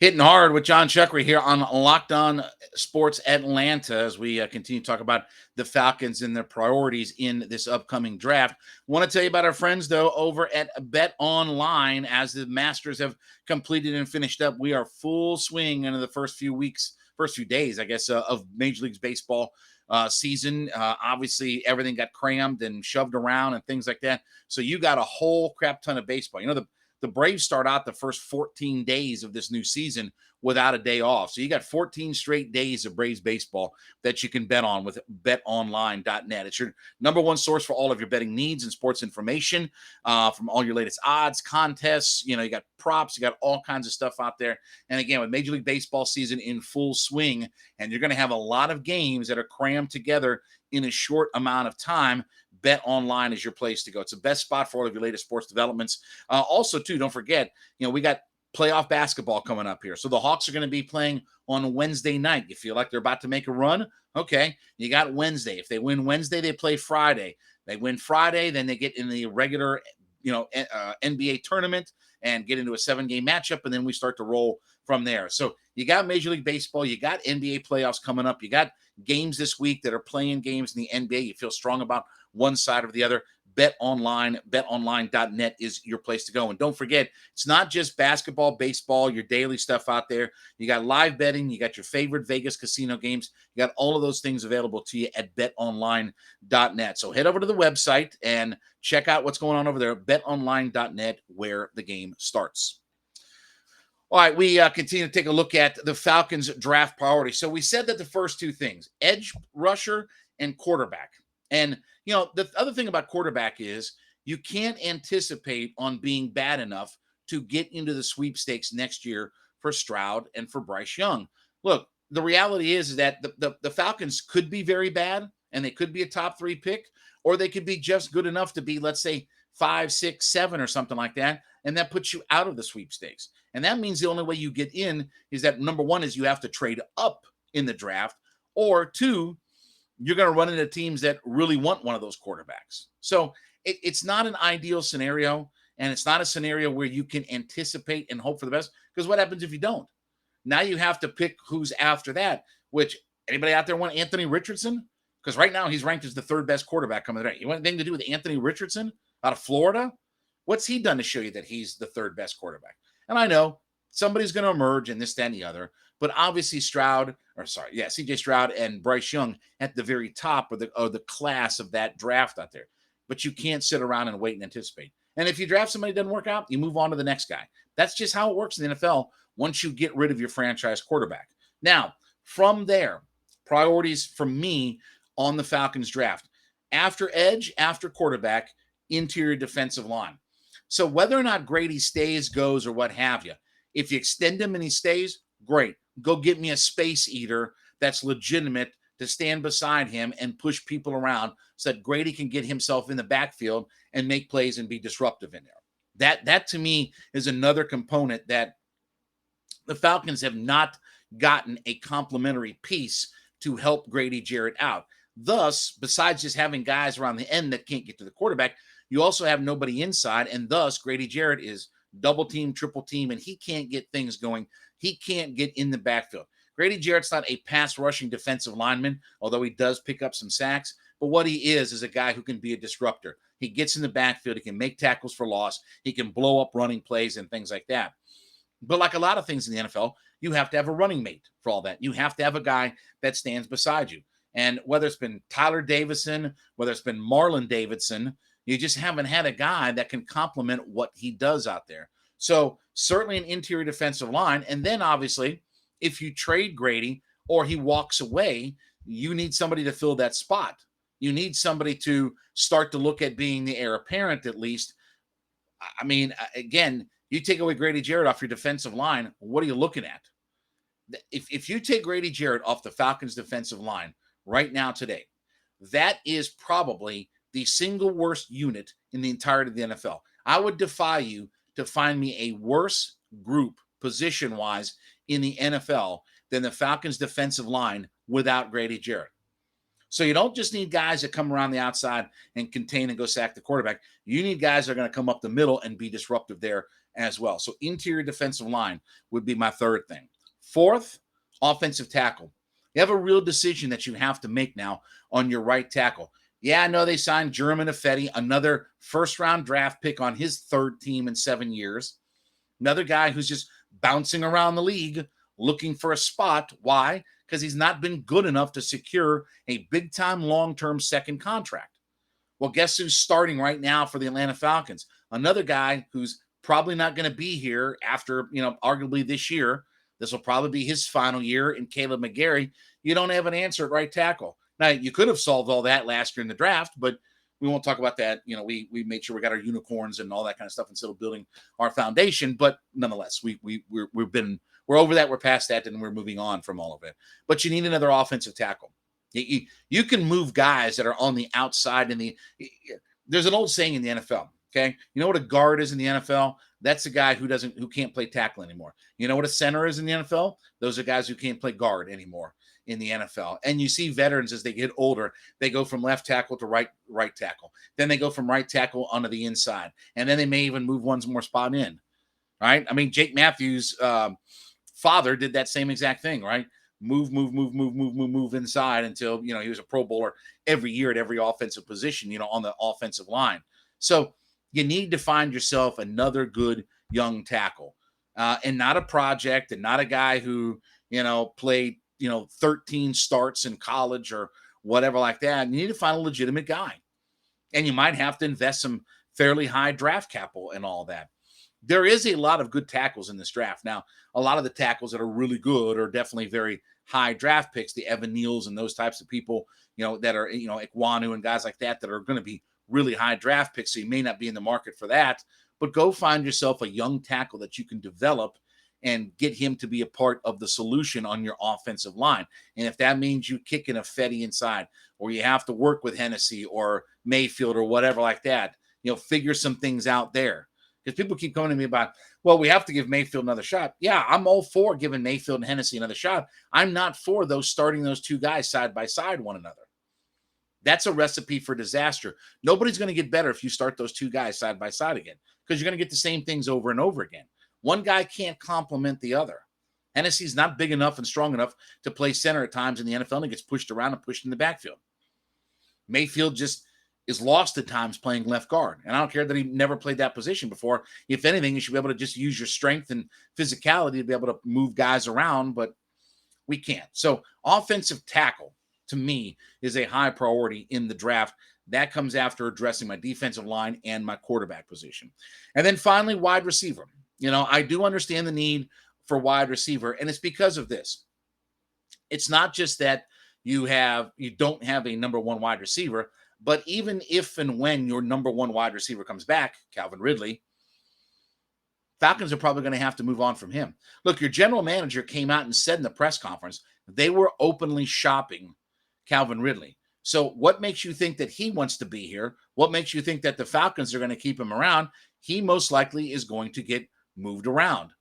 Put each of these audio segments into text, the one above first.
Hitting hard with Jon Chuckery here on Locked On Sports Atlanta as we continue to talk about the Falcons and their priorities in this upcoming draft. Want to tell you about our friends, though, over at BetOnline. As the Masters have completed and finished up, we are full swing into the first few weeks, first few days, I guess, of Major League Baseball season. Obviously, everything got crammed and shoved around and things like that. So you got a whole crap ton of baseball. The Braves start out the first 14 days of this new season without a day off. So you got 14 straight days of Braves baseball that you can bet on with betonline.net. It's your number one source for all of your betting needs and sports information from all your latest odds, contests. You got props, you got all kinds of stuff out there. And again, with Major League Baseball season in full swing, and you're going to have a lot of games that are crammed together in a short amount of time, BetOnline is your place to go. It's the best spot for all of your latest sports developments. Also, too, don't forget, we got playoff basketball coming up here. So the Hawks are going to be playing on Wednesday night. You feel like they're about to make a run? Okay, you got Wednesday. If they win Wednesday, they play Friday. They win Friday, then they get in the regular, NBA tournament and get into a 7-game matchup, and then we start to roll from there. So you got Major League Baseball, you got NBA playoffs coming up, you got games this week that are playing games in the NBA. You feel strong about one side or the other. BetOnline, betonline.net is your place to go. And don't forget, it's not just basketball, baseball, your daily stuff out there. You got live betting, you got your favorite Vegas casino games. You got all of those things available to you at betonline.net. So head over to the website and check out what's going on over there, betonline.net, where the game starts. All right, we continue to take a look at the Falcons draft priority. So we said that the first two things, edge rusher and quarterback. And, the other thing about quarterback is you can't anticipate on being bad enough to get into the sweepstakes next year for Stroud and for Bryce Young. Look, the reality is that the Falcons could be very bad and they could be a top 3 pick, or they could be just good enough to be, let's say, 5, 6, 7 or something like that. And that puts you out of the sweepstakes. And that means the only way you get in is that, number one, is you have to trade up in the draft, or 2, you're going to run into teams that really want one of those quarterbacks. So it's not an ideal scenario, and it's not a scenario where you can anticipate and hope for the best, because what happens if you don't? Now you have to pick who's after that, which anybody out there want Anthony Richardson? Because right now he's ranked as the 3rd best quarterback coming today. You want anything to do with Anthony Richardson out of Florida? What's he done to show you that he's the 3rd best quarterback? And I know somebody's going to emerge in this, that, and the other. But obviously CJ Stroud and Bryce Young at the very top of the class of that draft out there. But you can't sit around and wait and anticipate. And if you draft somebody that doesn't work out, you move on to the next guy. That's just how it works in the NFL once you get rid of your franchise quarterback. Now, from there, priorities for me on the Falcons draft. After edge, after quarterback, interior defensive line. So whether or not Grady stays, goes, or what have you, if you extend him and he stays, great. Go get me a space eater that's legitimate to stand beside him and push people around so that Grady can get himself in the backfield and make plays and be disruptive in there. That to me is another component that the Falcons have not gotten a complementary piece to help Grady Jarrett out. Thus, besides just having guys around the end that can't get to the quarterback, you also have nobody inside, and thus Grady Jarrett is double team, triple team, and he can't get things going. He can't get in the backfield. Grady Jarrett's not a pass rushing defensive lineman, although he does pick up some sacks. But what he is a guy who can be a disruptor. He gets in the backfield. He can make tackles for loss. He can blow up running plays and things like that. But like a lot of things in the NFL, you have to have a running mate for all that. You have to have a guy that stands beside you. And whether it's been Tyler Davison, whether it's been Marlon Davidson, you just haven't had a guy that can complement what he does out there. So certainly an interior defensive line. And then obviously, if you trade Grady or he walks away, you need somebody to fill that spot. You need somebody to start to look at being the heir apparent at least. I mean, again, you take away Grady Jarrett off your defensive line, what are you looking at? If you take Grady Jarrett off the Falcons defensive line right now today, that is probably the single worst unit in the entirety of the NFL. I would defy you to find me a worse group position-wise in the NFL than the Falcons defensive line without Grady Jarrett. So you don't just need guys that come around the outside and contain and go sack the quarterback. You need guys that are going to come up the middle and be disruptive there as well. So interior defensive line would be my third thing. Fourth, offensive tackle. You have a real decision that you have to make now on your right tackle. Yeah, I know they signed German Ifedi, another first-round draft pick on his third team in 7 years. Another guy who's just bouncing around the league looking for a spot. Why? Because he's not been good enough to secure a big-time long-term second contract. Well, guess who's starting right now for the Atlanta Falcons? Another guy who's probably not going to be here after, arguably this year. This will probably be his final year in Kaleb McGary. You don't have an answer at right tackle. Now, you could have solved all that last year in the draft, but we won't talk about that. We made sure we got our unicorns and all that kind of stuff instead of building our foundation. But nonetheless, we're over that. We're past that, and we're moving on from all of it. But you need another offensive tackle. You can move guys that are on the outside there's an old saying in the NFL. Okay. You know what a guard is in the NFL? That's a guy who can't play tackle anymore. You know what a center is in the NFL? Those are guys who can't play guard anymore in the NFL. And you see veterans as they get older, they go from left tackle to right tackle. Then they go from right tackle onto the inside. And then they may even move one more spot in. Right. I mean, Jake Matthews' father did that same exact thing, right? Move inside until, he was a Pro Bowler every year at every offensive position, on the offensive line. So you need to find yourself another good young tackle and not a project and not a guy who, played, 13 starts in college or whatever like that. You need to find a legitimate guy. And you might have to invest some fairly high draft capital and all that. There is a lot of good tackles in this draft. Now, a lot of the tackles that are really good are definitely very high draft picks, the Evan Neals and those types of people, that are, Ikwanu and guys like that are going to be really high draft picks. So you may not be in the market for that, but go find yourself a young tackle that you can develop and get him to be a part of the solution on your offensive line. And if that means you kicking a Fetty inside, or you have to work with Hennessy or Mayfield or whatever like that, figure some things out there. Because people keep coming to me about, well, we have to give Mayfield another shot. Yeah, I'm all for giving Mayfield and Hennessy another shot. I'm not for starting those two guys side by side one another. That's a recipe for disaster. Nobody's going to get better if you start those two guys side by side again, because you're going to get the same things over and over again. One guy can't complement the other. Hennessy's not big enough and strong enough to play center at times in the NFL, and he gets pushed around and pushed in the backfield. Mayfield just is lost at times playing left guard. And I don't care that he never played that position before. If anything, you should be able to just use your strength and physicality to be able to move guys around, but we can't. So offensive tackle, to me, is a high priority in the draft. That comes after addressing my defensive line and my quarterback position. And then finally, wide receiver. I do understand the need for wide receiver, and it's because of this. It's not just that you don't have a number one wide receiver, but even if and when your number one wide receiver comes back, Calvin Ridley, Falcons are probably going to have to move on from him. Look, your general manager came out and said in the press conference they were openly shopping Calvin Ridley. So what makes you think that he wants to be here? What makes you think that the Falcons are going to keep him around? He most likely is going to get moved around.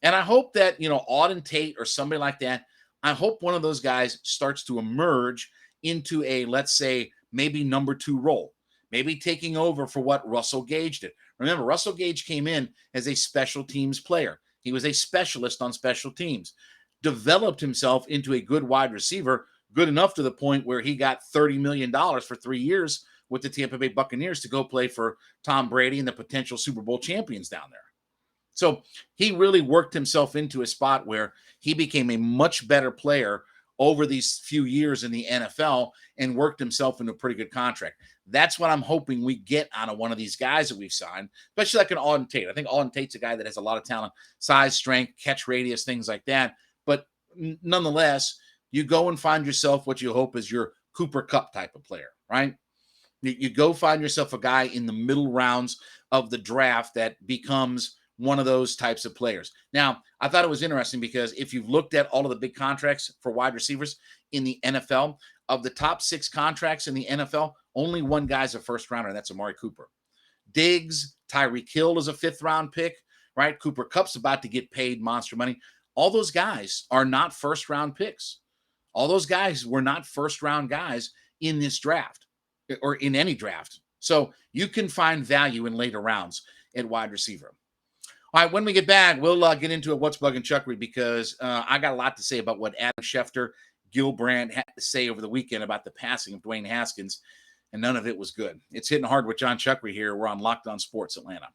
And I hope that, Auden Tate or somebody like that, I hope one of those guys starts to emerge into a, let's say, maybe number two role, maybe taking over for what Russell Gage did. Remember, Russell Gage came in as a special teams player. He was a specialist on special teams, developed himself into a good wide receiver, good enough to the point where he got $30 million for 3 years with the Tampa Bay Buccaneers to go play for Tom Brady and the potential Super Bowl champions down there. So he really worked himself into a spot where he became a much better player over these few years in the NFL and worked himself into a pretty good contract. That's what I'm hoping we get out of one of these guys that we've signed, especially like an Auden Tate. I think Auden Tate's a guy that has a lot of talent, size, strength, catch radius, things like that. But nonetheless, you go and find yourself what you hope is your Cooper Kupp type of player, right? You go find yourself a guy in the middle rounds of the draft that becomes one of those types of players. Now, I thought it was interesting because if you've looked at all of the big contracts for wide receivers in the NFL, of the top 6 contracts in the NFL, only one guy's a first rounder, and that's Amari Cooper. Diggs, Tyreek Hill is a 5th round pick, right? Cooper Kupp's about to get paid monster money. All those guys are not first round picks. All those guys were not first round guys in this draft or in any draft. So you can find value in later rounds at wide receiver. All right, when we get back, we'll get into what's bugging Chuckery because I got a lot to say about what Adam Schefter, Gilbrand had to say over the weekend about the passing of Dwayne Haskins, and none of it was good. It's hitting hard with Jon Chuckery here. We're on Locked On Sports Atlanta.